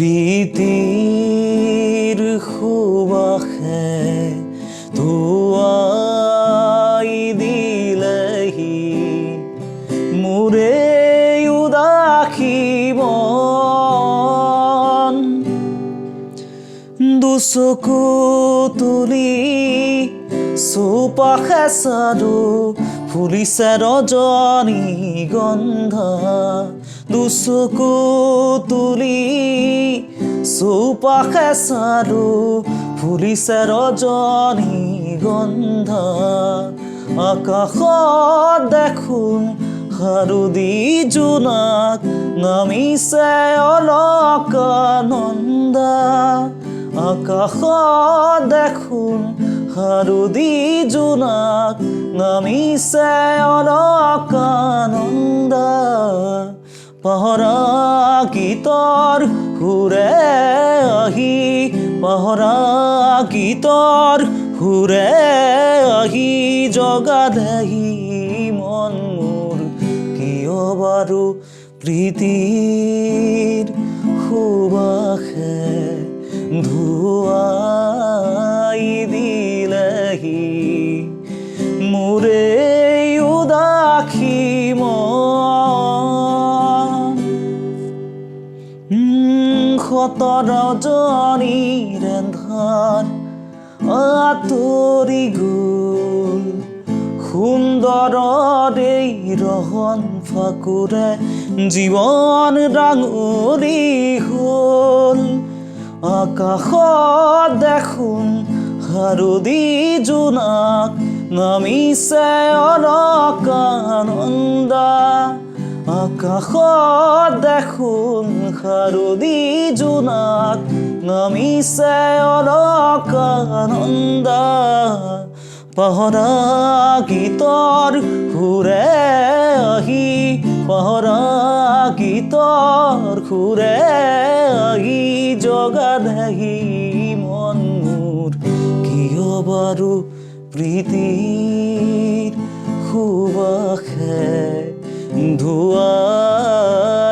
প্ৰীতিৰ সুবাসে ধুৱাই দিলেহি মোৰে উদাসী মন দুচকু তুলি চৌপাশে চালো ফুলিছে ৰজনীগন্ধা দুচকু তুলি চৌপাশে চালো ফুলিছে ৰজনীগন্ধা আকাশত দেখোন হাৰুদি জোনাক নামিছে অলকানন্দা আকাশত দেখোন হাৰুদি জোনাক নামিছে অলকানন্দা পাহৰা গীতৰ সুৰে আহি পাহৰা গীতৰ সুৰে আহি জগালেহি মন মোৰ কিয় বাৰু প্ৰীতিৰ সুবাসে ধুৱাই দিলেহি মোৰে উদাসী মন শত ৰজনীৰ এন্ধাৰ আঁতৰি গ'ল সুন্দৰৰে ৰহন ফাকুৰে জীৱন ডাঙৰি হ'ল আকাশত দেখোন হাৰুদি জোনাক নামিছে অলকানন্দা আকাশত দেখোন হাৰুদি জোনাক নামিছে অলকানন্দা পাহৰা গীতৰ সুৰে আহি পাহৰা গীতৰ সুৰে আহি জগালেহি মন মোৰ কিয় বাৰু প্ৰীতিৰ সুবাসে ধুৱাই